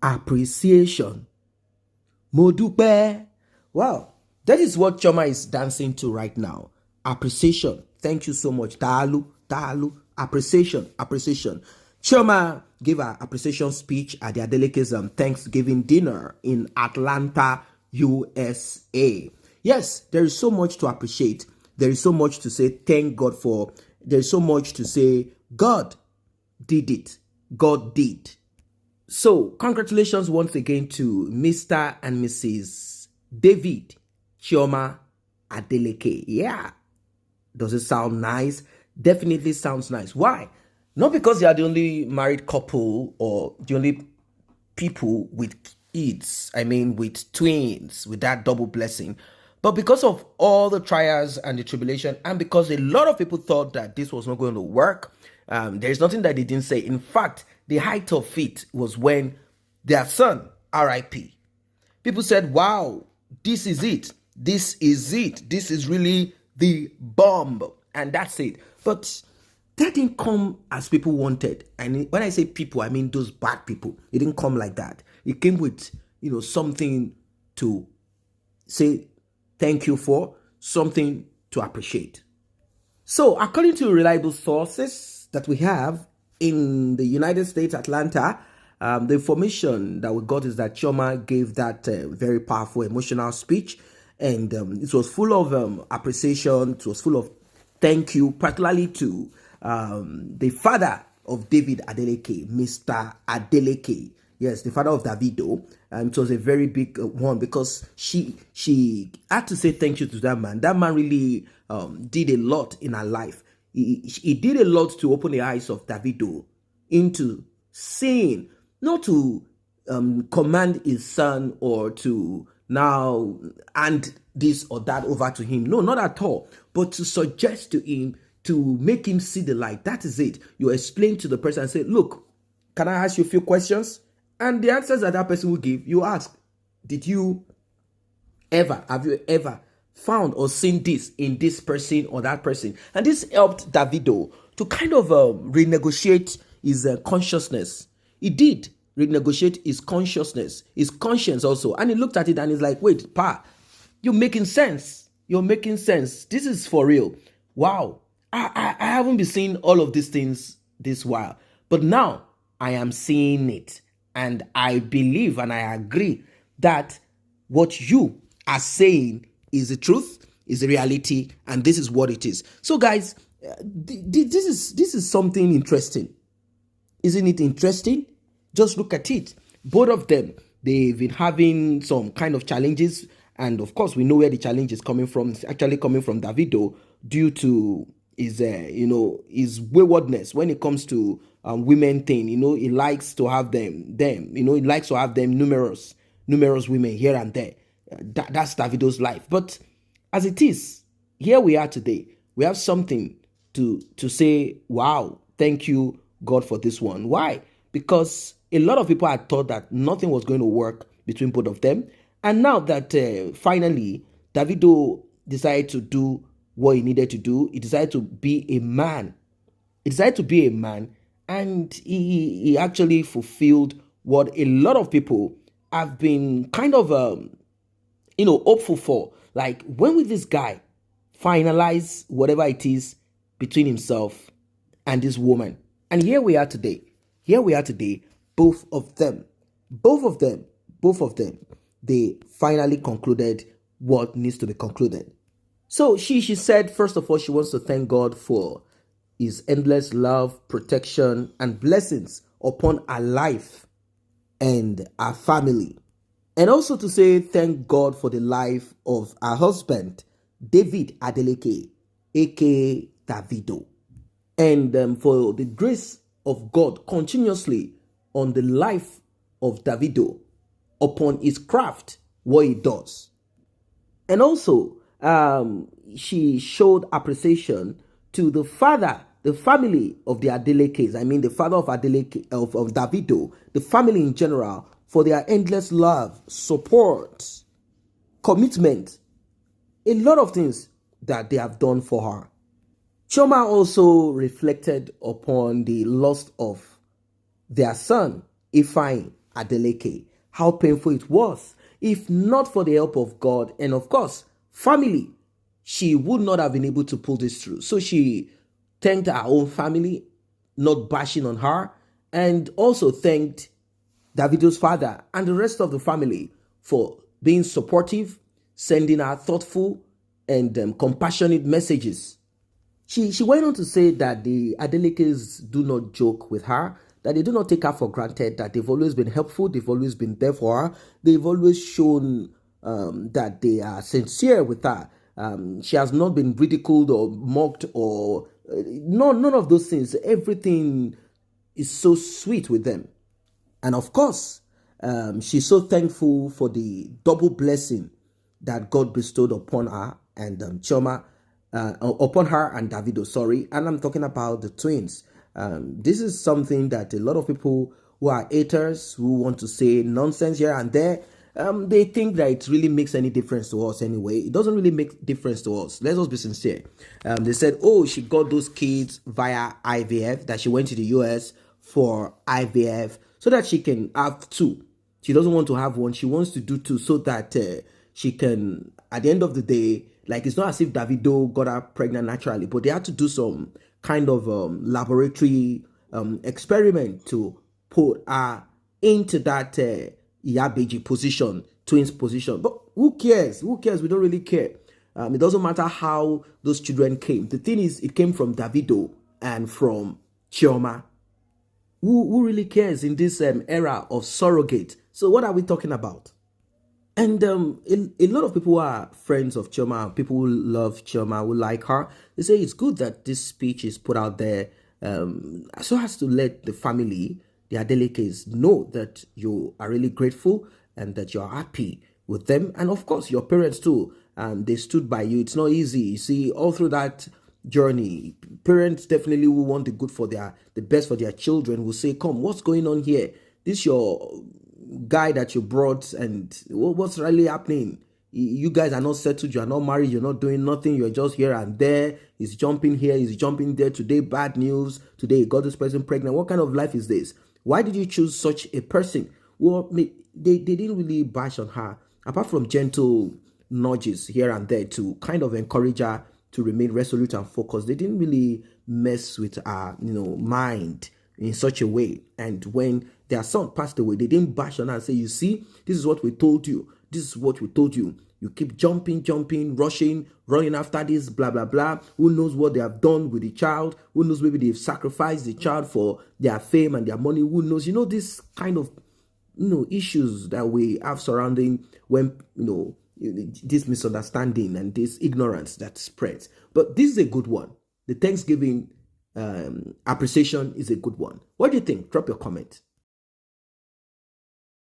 appreciation. Mo dúpẹ́. Wow, that is what Chioma is dancing to right now. Appreciation. Thank you so much. Taalu, taalu. Appreciation, appreciation. Chioma gave her appreciation speech at the Adeleke'S Thanksgiving dinner in Atlanta, USA. Yes, there is so much to appreciate. There is so much to say thank God for. There is so much to say God did it. God did. So, congratulations once again to Mr. and Mrs. David Chioma Adeleke. Yeah. Does it sound nice? Definitely sounds nice. Why? Not because they are the only married couple or the only people with kids, with twins, with that double blessing, but because of all the trials and the tribulation, and because a lot of people thought that this was not going to work. There's nothing that they didn't say. In fact, the height of it was when their son, RIP, people said, wow, this is it. This is it. This is really the bomb. And that's it. But that didn't come as people wanted. And when I say people, I mean those bad people. It didn't come like that. It came with, something to say thank you for, something to appreciate. So, according to reliable sources that we have in the United States, Atlanta, the information that we got is that Chioma gave that very powerful emotional speech, and it was full of appreciation. It was full of thank you, particularly to the father of David Adeleke, Mr. Adeleke. Yes, the father of Davido. It was a very big one because she had to say thank you to that man. That man really did a lot in her life. He did a lot to open the eyes of Davido into seeing, not to command his son or to now hand this or that over to him. No, not at all. But to suggest to him, to make him see the light. That is it. You explain to the person and say, look, can I ask you a few questions? And the answers that person will give, you ask, have you ever found or seen this in this person or that person? And this helped Davido to kind of renegotiate his consciousness. He did renegotiate his consciousness, his conscience also. And he looked at it and he's like, wait, Pa, you're making sense. You're making sense. This is for real. Wow. I haven't been seeing all of these things this while. But now I am seeing it. And I believe and I agree that what you are saying is the truth, is the reality, and this is what it is. So, guys, this is something interesting. Isn't it interesting? Just look at it. Both of them, they've been having some kind of challenges. And, of course, we know where the challenge is coming from. It's actually coming from Davido due to his waywardness when it comes to women thing. He likes to have them. He likes to have them numerous women here and there. That's Davido's life. But as it is, here we are today. We have something to say, wow, thank you, God, for this one. Why? Because a lot of people had thought that nothing was going to work between both of them. And now that finally Davido decided to do what he needed to do, he decided to be a man. And he actually fulfilled what a lot of people have been kind of hopeful for. Like, when will this guy finalize whatever it is between himself and this woman? And here we are today. Both of them, they finally concluded what needs to be concluded. So she said, first of all, she wants to thank God for his endless love, protection, and blessings upon her life and her family. And also to say thank God for the life of her husband, David Adeleke, aka Davido. And for the grace of God continuously on the life of Davido, upon his craft, what he does. And also, she showed appreciation to the family of the Adeleke'S. The father of Adeleke, of Davido, the family in general, for their endless love, support, commitment, a lot of things that they have done for her. Chioma also reflected upon the loss of their son, Ifeanyi, Adeleke, how painful it was. If not for the help of God and, of course, family, she would not have been able to pull this through. So she thanked her own family, not bashing on her, and also thanked Davido's father and the rest of the family for being supportive, sending her thoughtful and compassionate messages. She went on to say that the Adeleke'S do not joke with her, that they do not take her for granted, that they've always been helpful, they've always been there for her, they've always shown that they are sincere with her. She has not been ridiculed or mocked or none of those things. Everything is so sweet with them. And of course, she's so thankful for the double blessing that God bestowed upon her and Chioma, upon her and Davido, sorry. And I'm talking about the twins. This is something that a lot of people who are haters, who want to say nonsense here and there, they think that it really makes any difference to us anyway. It doesn't really make difference to us. Let's just be sincere. They said, oh, she got those kids via IVF, that she went to the US for IVF so that she can have two. She doesn't want to have one. She wants to do two so that she can, at the end of the day, like, it's not as if Davido got her pregnant naturally, but they had to do some kind of laboratory experiment to put her into that Iyabeji position, twins position. But who cares? Who cares? We don't really care. It doesn't matter how those children came. The thing is, it came from Davido and from Chioma. Who really cares in this era of surrogate? So what are we talking about? And a lot of people who are friends of Chioma, people who love Chioma, who like her, they say it's good that this speech is put out there so as to let the family, the Adeleke'S, know that you are really grateful and that you're happy with them. And of course, your parents too. They stood by you. It's not easy. You see, all through that journey, parents definitely will want the best for their children, will say, come, what's going on here? This your guy that you brought, and what's really happening? You guys are not settled, you are not married, you're not doing nothing, you're just here and there. He's jumping here, he's jumping there. Today bad news, today he got this person pregnant. What kind of life is this? Why did you choose such a person? Well, they didn't really bash on her, apart from gentle nudges here and there to kind of encourage her to remain resolute and focused. They didn't really mess with her mind in such a way. And when their son passed away, they didn't bash on her and say, you see, this is what we told you. This is what we told you. You keep jumping, rushing, running after this, blah, blah, blah. Who knows what they have done with the child? Who knows, maybe they've sacrificed the child for their fame and their money. Who knows? This kind of, issues that we have surrounding when, this misunderstanding and this ignorance that spreads. But this is a good one. The Thanksgiving appreciation is a good one. What do you think? Drop your comment.